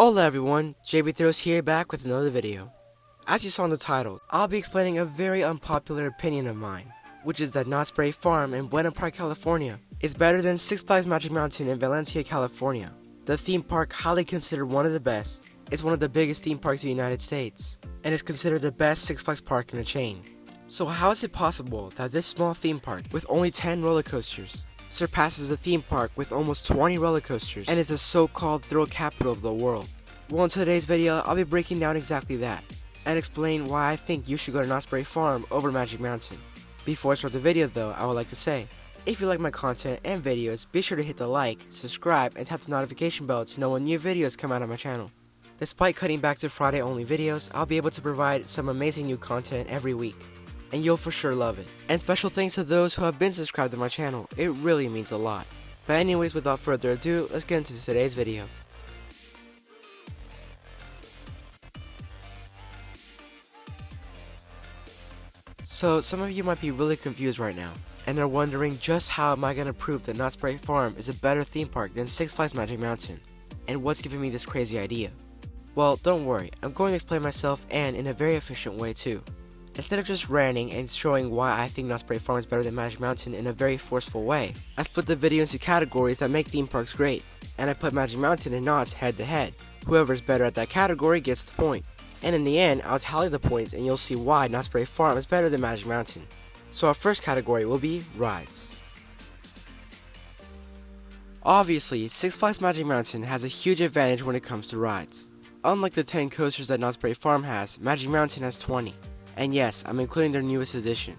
Hola everyone, JB Throws here back with another video. As you saw in the title, I'll be explaining a very unpopular opinion of mine, which is that Knott's Berry Farm in Buena Park, California is better than Six Flags Magic Mountain in Valencia, California. The theme park, highly considered one of the best, is one of the biggest theme parks in the United States, and is considered the best Six Flags park in the chain. So how is it possible that this small theme park with only 10 roller coasters surpasses a theme park with almost 20 roller coasters and is the so-called thrill capital of the world? Well, in today's video, I'll be breaking down exactly that, and explain why I think you should go to Knott's Berry Farm over Magic Mountain. Before I start the video though, I would like to say, if you like my content and videos, be sure to hit the like, subscribe, and tap the notification bell to know when new videos come out on my channel. Despite cutting back to Friday only videos, I'll be able to provide some amazing new content every week, and you'll for sure love it. And special thanks to those who have been subscribed to my channel, it really means a lot. But anyways, without further ado, let's get into today's video. So some of you might be really confused right now, and are wondering just how am I going to prove that Knott's Berry Farm is a better theme park than Six Flags Magic Mountain, and what's giving me this crazy idea? Well, don't worry, I'm going to explain myself and in a very efficient way too. Instead of just ranting and showing why I think Knott's Berry Farm is better than Magic Mountain in a very forceful way, I split the video into categories that make theme parks great, and I put Magic Mountain and Knott's head to head. Whoever is better at that category gets the point. And in the end, I'll tally the points and you'll see why Knott's Berry Farm is better than Magic Mountain. So our first category will be rides. Obviously, Six Flags Magic Mountain has a huge advantage when it comes to rides. Unlike the 10 coasters that Knott's Berry Farm has, Magic Mountain has 20. And yes, I'm including their newest addition.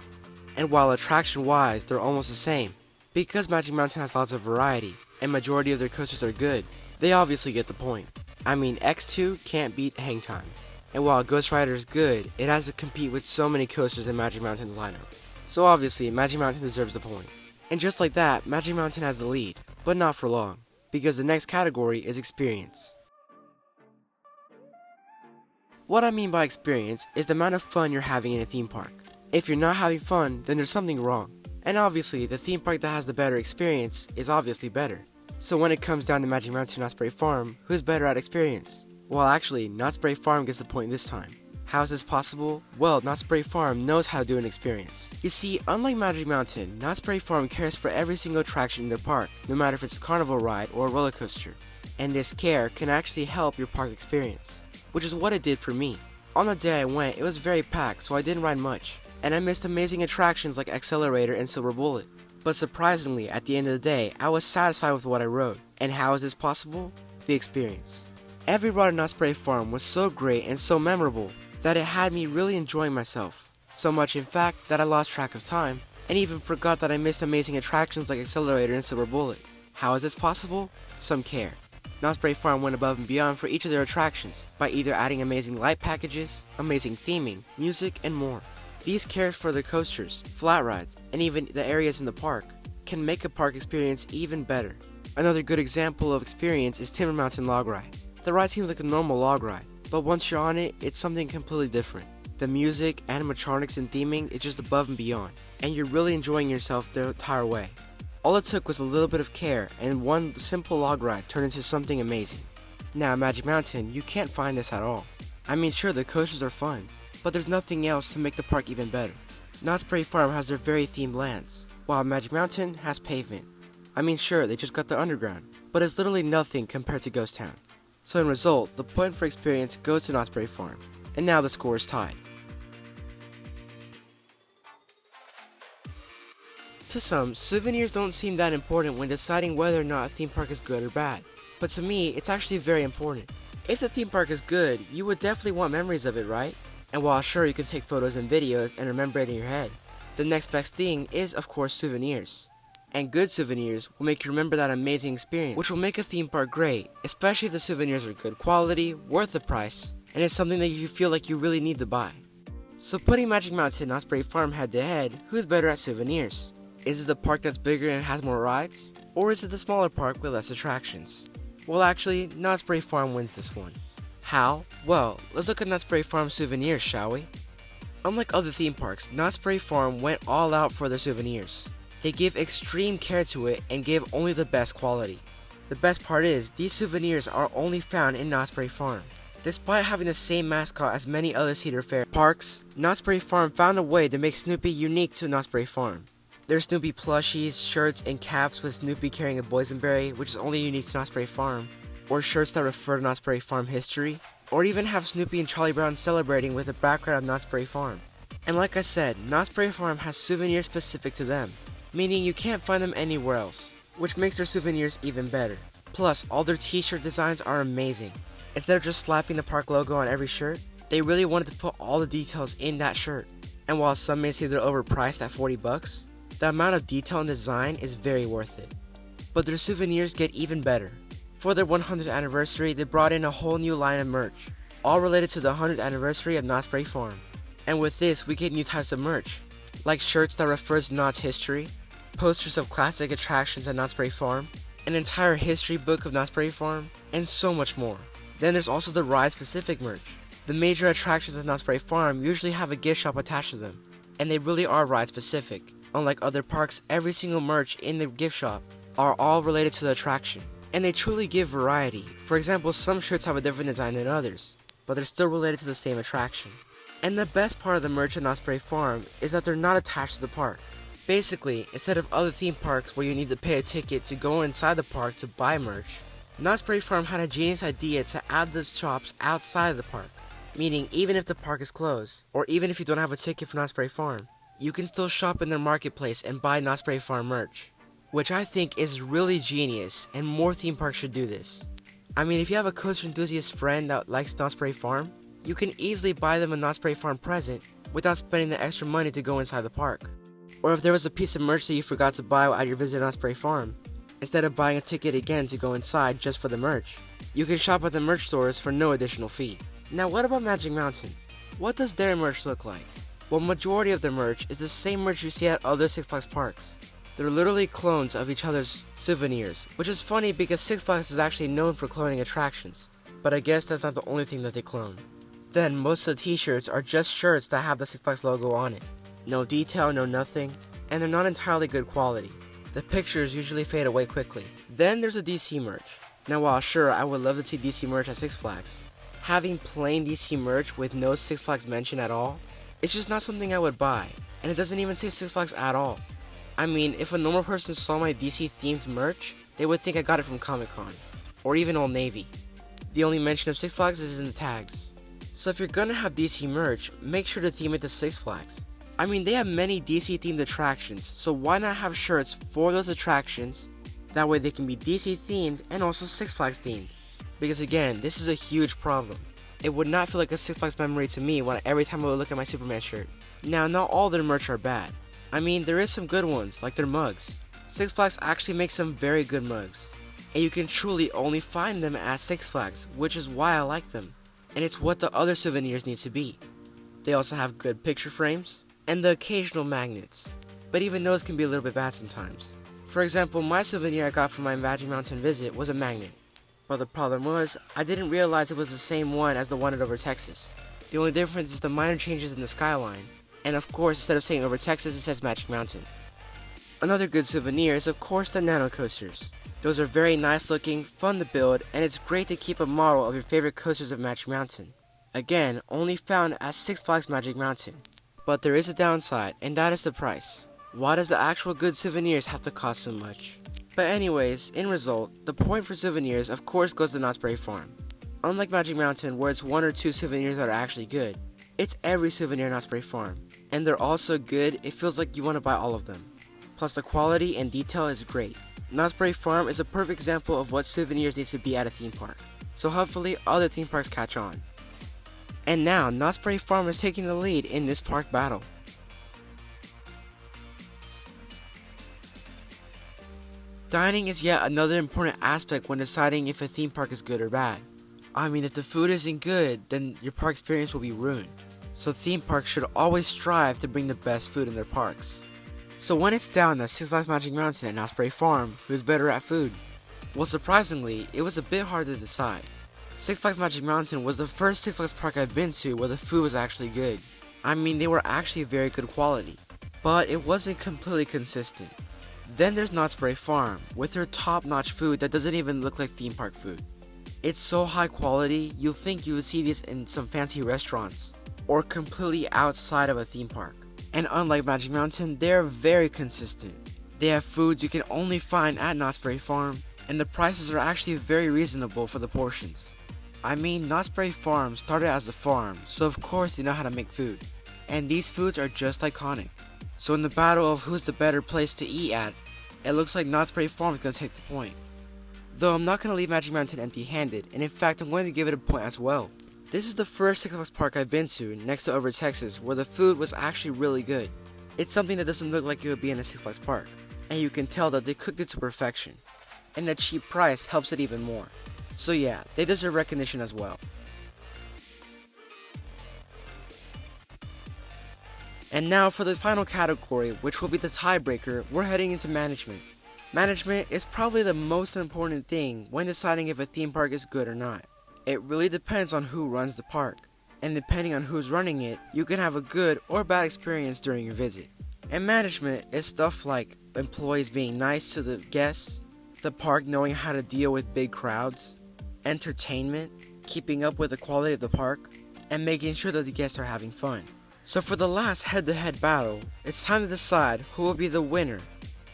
And while attraction-wise, they're almost the same, because Magic Mountain has lots of variety, and majority of their coasters are good, they obviously get the point. I mean, X2 can't beat Hang Time. And while Ghost Rider is good, it has to compete with so many coasters in Magic Mountain's lineup. So obviously, Magic Mountain deserves the point. And just like that, Magic Mountain has the lead, but not for long, because the next category is experience. What I mean by experience is the amount of fun you're having in a theme park. If you're not having fun, then there's something wrong. And obviously, the theme park that has the better experience is obviously better. So when it comes down to Magic Mountain or Knott's Berry Farm, who's better at experience? Well, actually, Knott's Berry Farm gets the point this time. How is this possible? Well, Knott's Berry Farm knows how to do an experience. You see, unlike Magic Mountain, Knott's Berry Farm cares for every single attraction in their park, no matter if it's a carnival ride or a roller coaster. And this care can actually help your park experience, which is what it did for me. On the day I went, it was very packed, so I didn't ride much, and I missed amazing attractions like Accelerator and Silver Bullet. But surprisingly, at the end of the day, I was satisfied with what I rode. And how is this possible? The experience. Every ride at Knott's Berry Farm was so great and so memorable that it had me really enjoying myself. So much in fact that I lost track of time and even forgot that I missed amazing attractions like Accelerator and Silver Bullet. How is this possible? Some care. Knott's Berry Farm went above and beyond for each of their attractions by either adding amazing light packages, amazing theming, music, and more. These cares for the coasters, flat rides, and even the areas in the park can make a park experience even better. Another good example of experience is Timber Mountain Log Ride. The ride seems like a normal log ride, but once you're on it, it's something completely different. The music, animatronics, and theming is just above and beyond, and you're really enjoying yourself the entire way. All it took was a little bit of care, and one simple log ride turned into something amazing. Now at Magic Mountain, you can't find this at all. I mean sure, the coasters are fun, but there's nothing else to make the park even better. Knott's Berry Farm has their very themed lands, while Magic Mountain has pavement. I mean sure, they just got the underground, but it's literally nothing compared to Ghost Town. So in result, the point for experience goes to Knott's Berry Farm, and now the score is tied. To some, souvenirs don't seem that important when deciding whether or not a theme park is good or bad, but to me, it's actually very important. If the theme park is good, you would definitely want memories of it, right? And while sure you can take photos and videos and remember it in your head, the next best thing is of course souvenirs. And good souvenirs will make you remember that amazing experience, which will make a theme park great, especially if the souvenirs are good quality, worth the price, and it's something that you feel like you really need to buy. So putting Magic Mountain and Knott's Berry Farm head to head, who's better at souvenirs? Is it the park that's bigger and has more rides? Or is it the smaller park with less attractions? Well actually, Knott's Berry Farm wins this one. How? Well, let's look at Knott's Berry Farm souvenirs, shall we? Unlike other theme parks, Knott's Berry Farm went all out for their souvenirs. They give extreme care to it and give only the best quality. The best part is, these souvenirs are only found in Knott's Berry Farm. Despite having the same mascot as many other Cedar Fair parks, Knott's Berry Farm found a way to make Snoopy unique to Knott's Berry Farm. There's Snoopy plushies, shirts, and caps with Snoopy carrying a boysenberry, which is only unique to Knott's Berry Farm, or shirts that refer to Knott's Berry Farm history, or even have Snoopy and Charlie Brown celebrating with the background of Knott's Berry Farm. And like I said, Knott's Berry Farm has souvenirs specific to them, meaning you can't find them anywhere else, which makes their souvenirs even better. Plus, all their t-shirt designs are amazing. Instead of just slapping the park logo on every shirt, they really wanted to put all the details in that shirt. And while some may say they're overpriced at $40, the amount of detail and design is very worth it. But their souvenirs get even better. For their 100th anniversary, they brought in a whole new line of merch, all related to the 100th anniversary of Knott's Berry Farm. And with this, we get new types of merch, like shirts that refer to Knott's history, posters of classic attractions at Knott's Berry Farm, an entire history book of Knott's Berry Farm, and so much more. Then there's also the ride-specific merch. The major attractions at Knott's Berry Farm usually have a gift shop attached to them, and they really are ride-specific. Unlike other parks, every single merch in the gift shop are all related to the attraction, and they truly give variety. For example, some shirts have a different design than others, but they're still related to the same attraction. And the best part of the merch at Knott's Berry Farm is that they're not attached to the park. Basically, instead of other theme parks where you need to pay a ticket to go inside the park to buy merch, Knott's Berry Farm had a genius idea to add the shops outside of the park, meaning even if the park is closed, or even if you don't have a ticket for Knott's Berry Farm, you can still shop in their marketplace and buy Knott's Berry Farm merch, which I think is really genius, and more theme parks should do this. I mean, if you have a coaster enthusiast friend that likes Knott's Berry Farm, you can easily buy them a Knott's Berry Farm present without spending the extra money to go inside the park. Or if there was a piece of merch that you forgot to buy at your visit to Knott's Berry Farm, instead of buying a ticket again to go inside just for the merch, you can shop at the merch stores for no additional fee. Now what about Magic Mountain? What does their merch look like? Well, majority of their merch is the same merch you see at other Six Flags parks. They're literally clones of each other's souvenirs, which is funny because Six Flags is actually known for cloning attractions, but I guess that's not the only thing that they clone. Then most of the t-shirts are just shirts that have the Six Flags logo on it. No detail, no nothing, and they're not entirely good quality. The pictures usually fade away quickly. Then there's the DC merch. Now while sure, I would love to see DC merch at Six Flags, having plain DC merch with no Six Flags mention at all, it's just not something I would buy, and it doesn't even say Six Flags at all. I mean, if a normal person saw my DC themed merch, they would think I got it from Comic Con, or even Old Navy. The only mention of Six Flags is in the tags. So if you're gonna have DC merch, make sure to theme it to Six Flags. I mean, they have many DC themed attractions, so why not have shirts for those attractions? That way they can be DC themed and also Six Flags themed. Because again, this is a huge problem. It would not feel like a Six Flags memory to me every time I would look at my Superman shirt. Now, not all their merch are bad. I mean, there is some good ones, like their mugs. Six Flags actually makes some very good mugs, and you can truly only find them at Six Flags, which is why I like them. And it's what the other souvenirs need to be. They also have good picture frames, and the occasional magnets, but even those can be a little bit bad sometimes. For example, my souvenir I got from my Magic Mountain visit was a magnet. But the problem was, I didn't realize it was the same one as the one at Over Texas. The only difference is the minor changes in the skyline, and of course instead of saying Over Texas it says Magic Mountain. Another good souvenir is of course the nano coasters. Those are very nice looking, fun to build, and it's great to keep a model of your favorite coasters of Magic Mountain. Again, only found at Six Flags Magic Mountain. But there is a downside, and that is the price. Why does the actual good souvenirs have to cost so much? But anyways, in result, the point for souvenirs of course goes to Knott's Berry Farm. Unlike Magic Mountain where it's one or two souvenirs that are actually good, it's every souvenir at Knott's Berry Farm. And they're all so good, it feels like you want to buy all of them. Plus the quality and detail is great. Knott's Berry Farm is a perfect example of what souvenirs needs to be at a theme park. So hopefully other theme parks catch on. And now, Knott's Berry Farm is taking the lead in this park battle. Dining is yet another important aspect when deciding if a theme park is good or bad. I mean, if the food isn't good, then your park experience will be ruined. So theme parks should always strive to bring the best food in their parks. So when it's down to Six Flags Magic Mountain and Knott's Berry Farm, who's better at food? Well, surprisingly, it was a bit hard to decide. Six Flags Magic Mountain was the first Six Flags park I've been to where the food was actually good. I mean, they were actually very good quality, but it wasn't completely consistent. Then there's Knott's Berry Farm, with their top-notch food that doesn't even look like theme park food. It's so high quality, you'll think you would see this in some fancy restaurants, or completely outside of a theme park. And unlike Magic Mountain, they're very consistent. They have foods you can only find at Knott's Berry Farm, and the prices are actually very reasonable for the portions. I mean, Knott's Berry Farm started as a farm, so of course they know how to make food. And these foods are just iconic. So in the battle of who's the better place to eat at, it looks like Knott's Berry Farm is going to take the point. Though I'm not going to leave Magic Mountain empty-handed, and in fact I'm going to give it a point as well. This is the first Six Flags park I've been to, next to Over Texas, where the food was actually really good. It's something that doesn't look like it would be in a Six Flags park, and you can tell that they cooked it to perfection. And the cheap price helps it even more. So yeah, they deserve recognition as well. And now for the final category, which will be the tiebreaker, we're heading into management. Management is probably the most important thing when deciding if a theme park is good or not. It really depends on who runs the park, and depending on who's running it, you can have a good or bad experience during your visit. And management is stuff like employees being nice to the guests, the park knowing how to deal with big crowds, entertainment, keeping up with the quality of the park, and making sure that the guests are having fun. So for the last head-to-head battle, it's time to decide who will be the winner.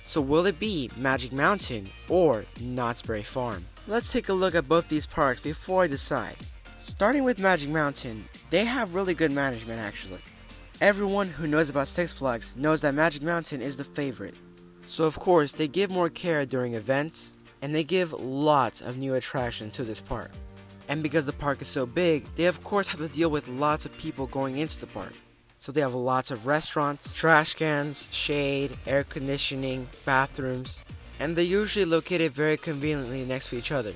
So will it be Magic Mountain or Knott's Berry Farm? Let's take a look at both these parks before I decide. Starting with Magic Mountain, they have really good management actually. Everyone who knows about Six Flags knows that Magic Mountain is the favorite. So of course, they give more care during events, and they give lots of new attractions to this park. And because the park is so big, they of course have to deal with lots of people going into the park. So they have lots of restaurants, trash cans, shade, air conditioning, bathrooms, and they're usually located very conveniently next to each other.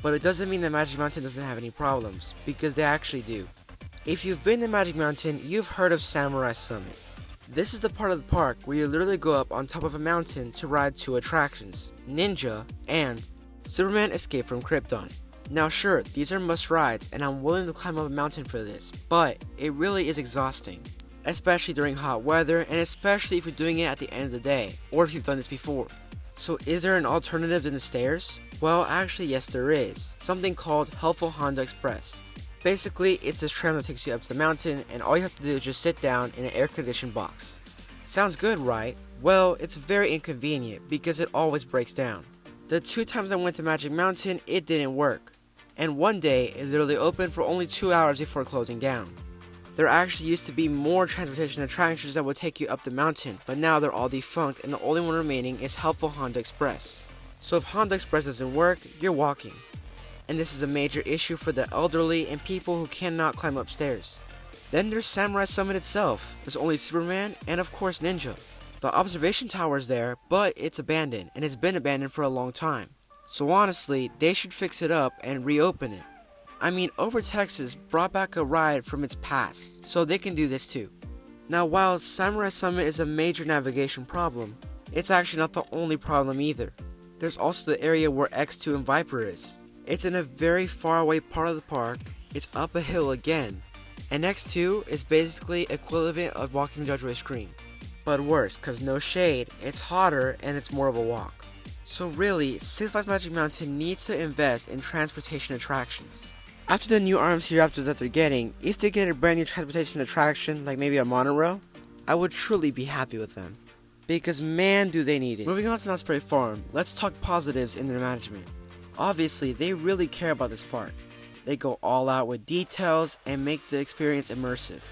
But it doesn't mean that Magic Mountain doesn't have any problems, because they actually do. If you've been to Magic Mountain, you've heard of Samurai Summit. This is the part of the park where you literally go up on top of a mountain to ride two attractions, Ninja and Superman Escape from Krypton. Now sure, these are must rides and I'm willing to climb up a mountain for this, but it really is exhausting. Especially during hot weather, and especially if you're doing it at the end of the day, or if you've done this before. So is there an alternative than the stairs? Well, actually yes there is, something called Helpful Honda Express. Basically, it's this tram that takes you up to the mountain, and all you have to do is just sit down in an air-conditioned box. Sounds good, right? Well, it's very inconvenient, because it always breaks down. The 2 times I went to Magic Mountain, it didn't work. And one day, it literally opened for only 2 hours before closing down. There actually used to be more transportation attractions that would take you up the mountain, but now they're all defunct and the only one remaining is Helpful Honda Express. So if Honda Express doesn't work, you're walking. And this is a major issue for the elderly and people who cannot climb upstairs. Then there's Samurai Summit itself. There's only Superman and of course Ninja. The observation tower is there, but it's abandoned and it's been abandoned for a long time. So honestly, they should fix it up and reopen it. I mean, Over Texas brought back a ride from its past, so they can do this too. Now while Samurai Summit is a major navigation problem, it's actually not the only problem either. There's also the area where X2 and Viper is. It's in a very far away part of the park, it's up a hill again, and X2 is basically equivalent of walking the Judgeway Screen. But worse, cause no shade, it's hotter and it's more of a walk. So really, Six Flags Magic Mountain needs to invest in transportation attractions. After the new Arms Hereafter that they're getting, if they get a brand new transportation attraction, like maybe a monorail, I would truly be happy with them. Because man do they need it. Moving on to Knott's Berry Farm, let's talk positives in their management. Obviously, they really care about this park. They go all out with details and make the experience immersive.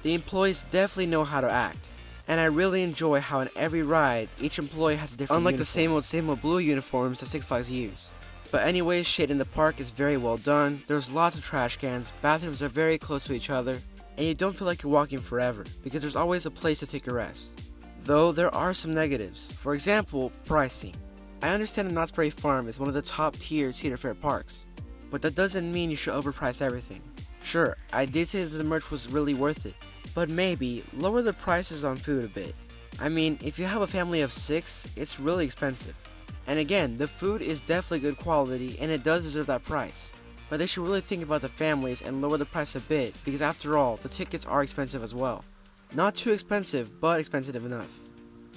The employees definitely know how to act. And I really enjoy how in every ride, each employee has a different uniform. Unlike the same old blue uniforms that Six Flags use. But anyways, shade in the park is very well done, there's lots of trash cans, bathrooms are very close to each other, and you don't feel like you're walking forever, because there's always a place to take a rest. Though there are some negatives. For example, pricing. I understand that Knott's Berry Farm is one of the top tier Cedar Fair parks, but that doesn't mean you should overprice everything. Sure, I did say that the merch was really worth it, but maybe lower the prices on food a bit. I mean, if you have a family of 6, it's really expensive. And again, the food is definitely good quality and it does deserve that price. But they should really think about the families and lower the price a bit, because after all, the tickets are expensive as well. Not too expensive, but expensive enough.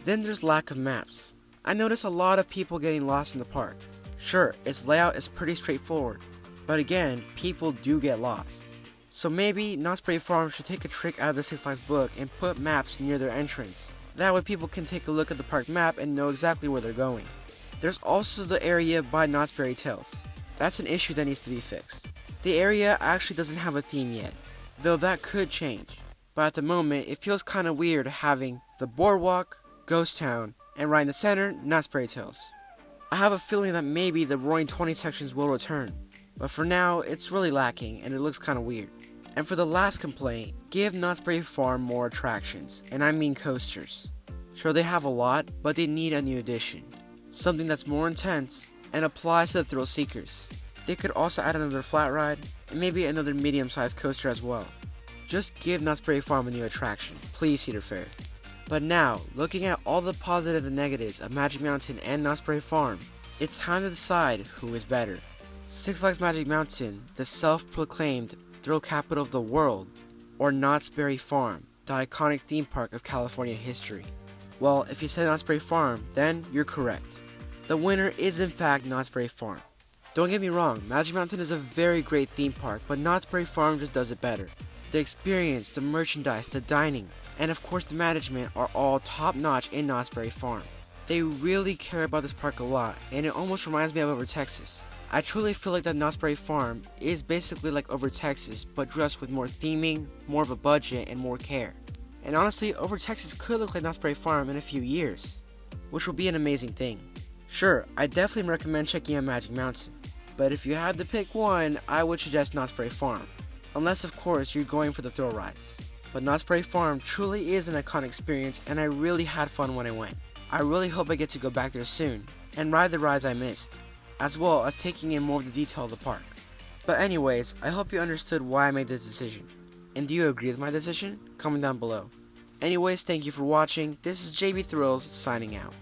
Then there's lack of maps. I notice a lot of people getting lost in the park. Sure, its layout is pretty straightforward, but again, people do get lost. So maybe Knott's Berry Farm should take a trick out of the Six Flags book and put maps near their entrance. That way people can take a look at the park map and know exactly where they're going. There's also the area by Knott's Berry Tales. That's an issue that needs to be fixed. The area actually doesn't have a theme yet, though that could change. But at the moment, it feels kinda weird having the boardwalk, Ghost Town, and right in the center, Knott's Berry Tales. I have a feeling that maybe the Roaring 20 sections will return, but for now, it's really lacking and it looks kinda weird. And for the last complaint, give Knott's Berry Farm more attractions, and I mean coasters. Sure, they have a lot, but they need a new addition. Something that's more intense and applies to the thrill seekers. They could also add another flat ride, and maybe another medium-sized coaster as well. Just give Knott's Berry Farm a new attraction, please Cedar Fair. But now, looking at all the positives and negatives of Magic Mountain and Knott's Berry Farm, it's time to decide who is better. Six Flags Magic Mountain, the self-proclaimed thrill capital of the world, or Knott's Berry Farm, the iconic theme park of California history. Well, if you said Knott's Berry Farm, then you're correct. The winner is in fact Knott's Berry Farm. Don't get me wrong, Magic Mountain is a very great theme park, but Knott's Berry Farm just does it better. The experience, the merchandise, the dining, and of course the management are all top notch in Knott's Berry Farm. They really care about this park a lot, and it almost reminds me of Over Texas. I truly feel like that Knott's Berry Farm is basically like Over Texas, but just with more theming, more of a budget, and more care. And honestly, Over Texas could look like Knott's Berry Farm in a few years, which will be an amazing thing. Sure, I definitely recommend checking out Magic Mountain, but if you had to pick one, I would suggest Knott's Berry Farm. Unless of course you're going for the thrill rides. But Knott's Berry Farm truly is an iconic experience and I really had fun when I went. I really hope I get to go back there soon and ride the rides I missed, as well as taking in more of the detail of the park. But anyways, I hope you understood why I made this decision. And do you agree with my decision? Comment down below. Anyways, thank you for watching. This is JB Thrills signing out.